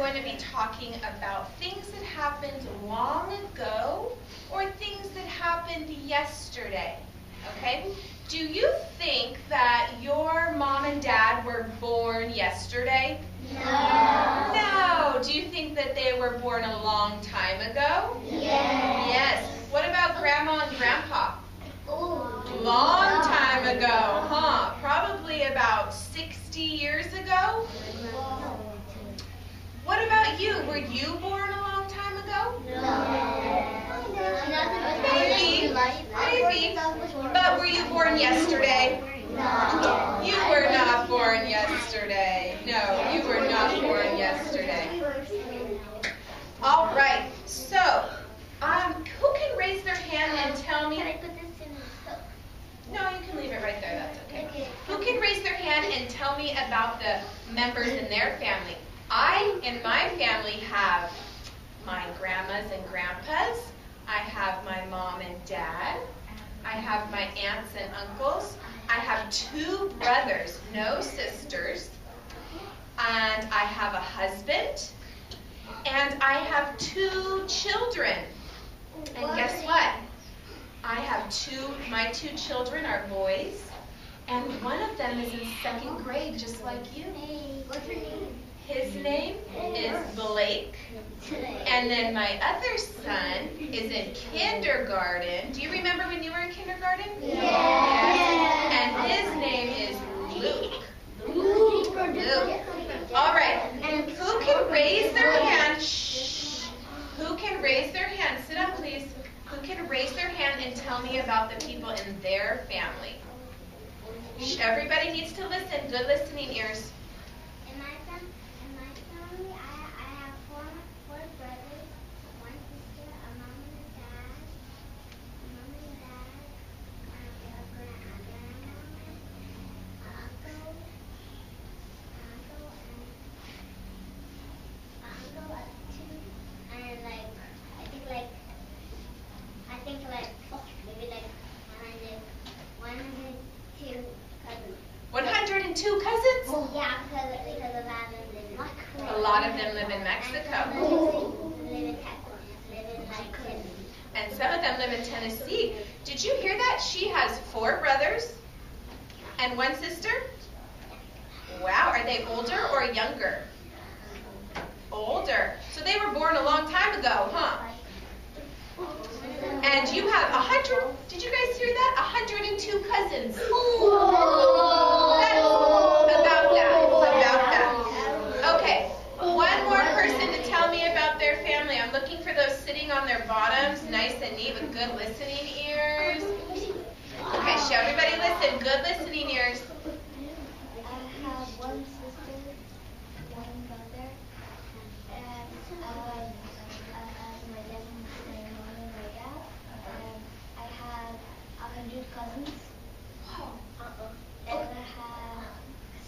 going to be talking about things that happened long ago or things that happened yesterday. Okay? Do you think that your mom and dad were born yesterday? No. No. Do you think that they were born a long time ago? Yes. Yes. What about grandma and grandpa? Ooh. Long time ago, huh? Probably about 60 years ago? What about you? Were you born a long time ago? Maybe. But were you born yesterday? No. You were not born yesterday. No, you were not born yesterday. All right. So, who can raise their hand and tell me? Can I put this in the soap? No, you can leave it right there. That's okay. Who can raise their hand and tell me about the members in their family? I, in my family, have my grandmas and grandpas. I have my mom and dad. I have my aunts and uncles. I have 2 brothers, no sisters. And I have a husband. And I have 2 children. And guess what? I have my 2 children are boys. And one of them is in 2nd grade, just like you. What's her name? His name is Blake. And then my other son is in kindergarten. Do you remember when you were in kindergarten? Yes. And his name is Luke. Luke. All right. Who can raise their hand? Shh. Who can raise their hand? Sit up, please. Who can raise their hand and tell me about the people in their family? Shh. Everybody needs to listen. Good listening ears. In my family, I have four brothers, 1 sister, a mom and a dad, a grandma, an uncle, and maybe 102 cousins. 102 cousins? Yeah, because a lot of them live in Mexico. A lot of them live in Mexico. Live in Texas. Live in Tennessee. And some of them live in Tennessee. Did you hear that? She has 4 brothers and 1 sister? Wow, are they older or younger? Older. So they were born a long time ago, huh? And you have 100, did you guys hear that? 102 cousins. About that. Okay, one more person to tell me about their family. I'm looking for those sitting on their bottoms, nice and neat with good listening ears. Okay, show everybody listen, good listening ears. I have 1 sister, 1 brother, and I have my dad, my mom, and my dad. And I have 100 cousins. And I have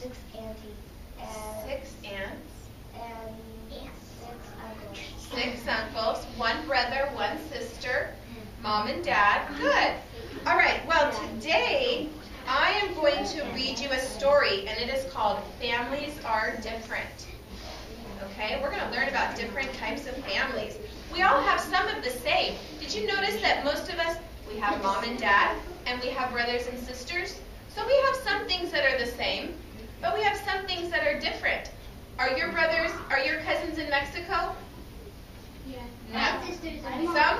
6 aunties. And 6 aunts. And 6 uncles. 6 uncles, 1 brother, 1 sister, mom and dad. Good. All right, well, today I am going to read you a story, and it is called Families Are Different. Okay, we're going to learn about different types of families. We all have some of the same. Did you notice that most of us, we have mom and dad, and we have brothers and sisters? So we have some things that are the same, but we have some things that are different. Are your cousins in Mexico? Yeah. No. My sisters are Some?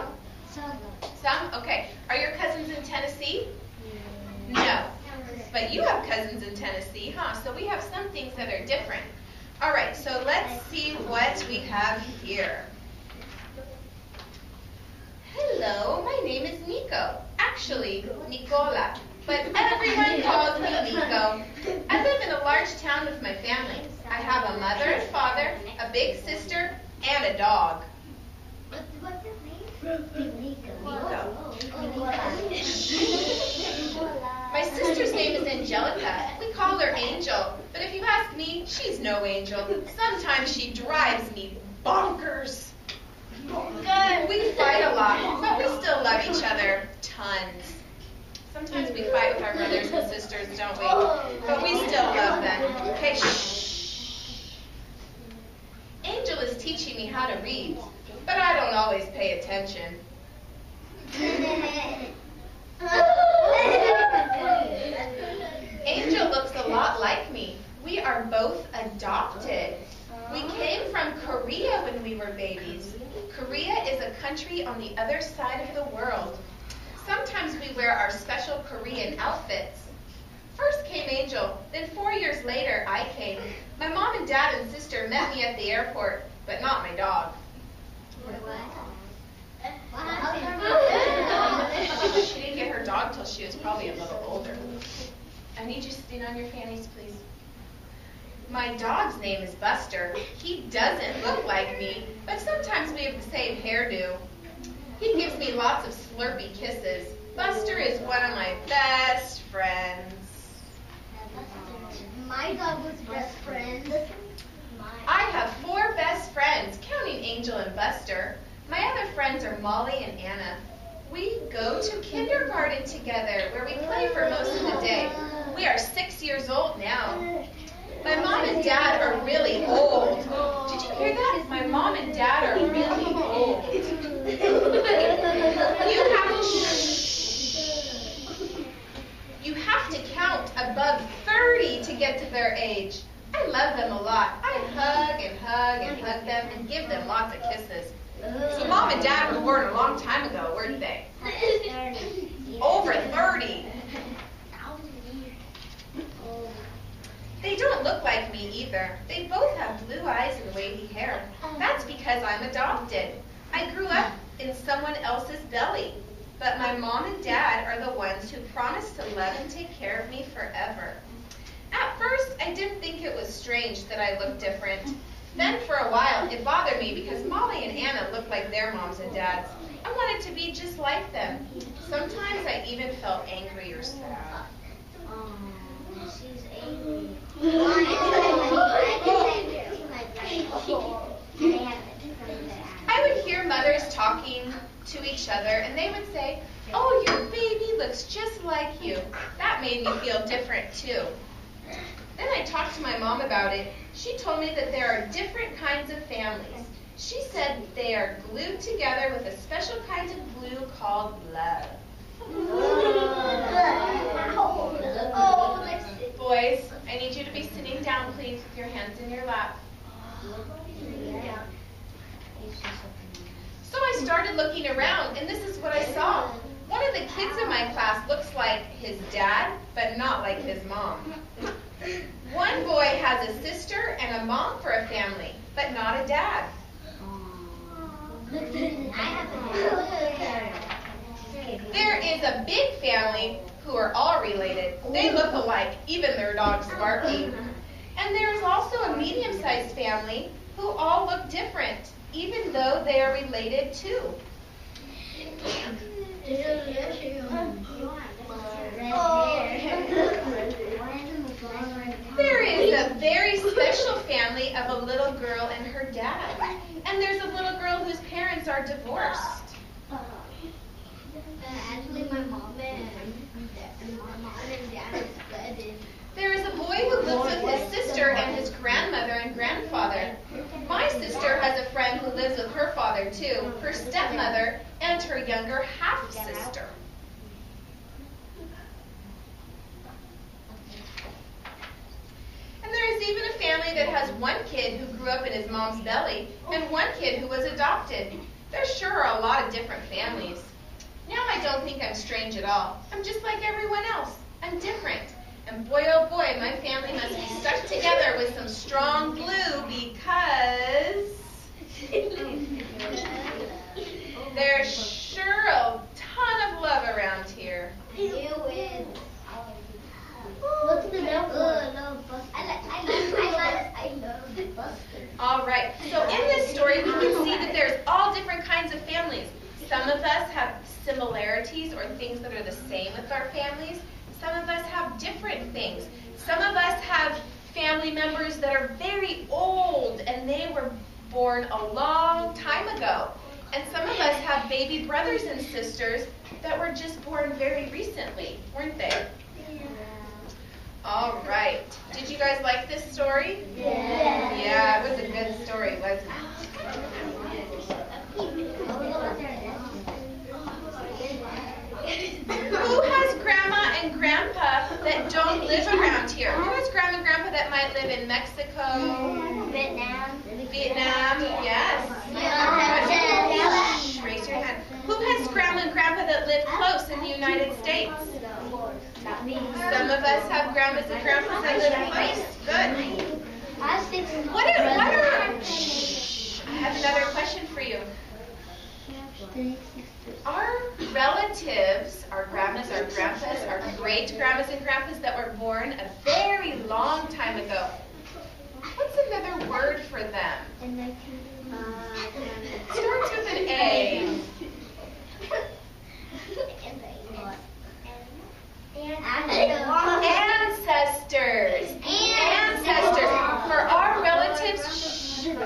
Some. Some? Okay. Are your cousins in Tennessee? No. But you have cousins in Tennessee, huh? So we have some things that are different. All right, so let's see what we have here. Hello, my name is Nico. Actually, Nicola. But everyone calls me Nico. I live in a large town with my family. I have a mother and father, a big sister, and a dog. What's his name? Nico. My sister's name is Angelica. We call her Angel. But if you ask me, she's no angel. Sometimes she drives me bonkers. We fight a lot, but we still love each other tons. Sometimes we fight with our brothers and sisters, don't we? But we still love them. Okay, shh. Angel is teaching me how to read, but I don't always pay attention. Angel looks a lot like me. We are both adopted. We came from Korea when we were babies. Korea is a country on the other side of the world. Sometimes we wear our special Korean outfits. First came Angel, then 4 years later I came. My mom and dad and sister met me at the airport, but not my dog. She didn't get her dog till she was probably a little older. I need you to sit on your fannies, please. My dog's name is Buster. He doesn't look like me, but sometimes we have the same hairdo. He gives me lots of slurpy kisses. Buster is one of my best friends. My dog was best friend. I have 4 best friends, counting Angel and Buster. My other friends are Molly and Anna. We go to kindergarten together, where we play for most of the day. We are 6 years old now. My mom and dad are really old. Did you hear that? My mom and dad are really old. You have to count above 30 to get to their age. I love them a lot. I hug and hug and hug them and give them lots of kisses. So mom and dad were born a long time ago, weren't they? Over 30. They don't look like me either. They both have blue eyes and wavy hair. That's because I'm adopted. I grew up in someone else's belly. But my mom and dad are the ones who promised to love and take care of me forever. At first, I didn't think it was strange that I looked different. Then for a while, it bothered me because Molly and Anna looked like their moms and dads. I wanted to be just like them. Sometimes I even felt angry or sad. She's angry. I would hear mothers talking to each other, and they would say, "Oh, your baby looks just like you." That made me feel different too. Then I talked to my mom about it. She told me that there are different kinds of families. She said they are glued together with a special kind of glue called love. Boys, I need you to be sitting down, please, with your hands in your lap. So I started looking around, and this is what I saw. One of the kids in my class looks like his dad, but not like his mom. One boy has a sister and a mom for a family, but not a dad. There is a big family who are all related. They look alike, even their dog Sparky. And there is also a medium-sized family who all look different, even though they are related too. There is a very special family of a little girl and her dad. And there's a little girl whose parents are divorced. Actually, my mom and dad is split. There is a boy who lives with his sister and his grandmother and grandfather. My sister has a friend who lives with her father too, her stepmother, and her younger half-sister. And there is even a family that has one kid who grew up in his mom's belly and one kid who was adopted. There sure are a lot of different families. Now I don't think I'm strange at all. I'm just like everyone else. I'm different. And boy, oh boy, my family must be stuck together with some strong glue because there's sure a ton of love around here. What's the milk? I love Buster. All right. So in this story, we can see that there's all different kinds of families. Some of us have similarities or things that are the same with our families. Some of us have different things. Some of us have family members that are very old and they were born a long time ago. And some of us have baby brothers and sisters that were just born very recently, weren't they? All right. Did you guys like this story? Yeah. Yeah, it was a good story, wasn't it? live around here? Who has grandma and grandpa that might live in Mexico? Vietnam. Vietnam, yes. Shh, raise your hand. Who has grandma and grandpa that live close in the United States? Some of us have grandmas and grandpas that live close. Good. What are shh, I have another question for you. Our relatives, our grandmas, our grandpas, our great grandmas and grandpas that were born a very long time ago, what's another word for them? Starts with an A. Ancestors. Ancestors. For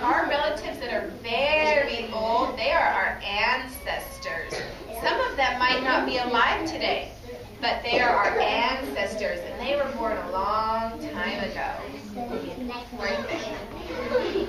our relatives that are very old, they are our ancestors. Some of them might not be alive today, but they are our ancestors, and they were born a long time ago. Weren't they?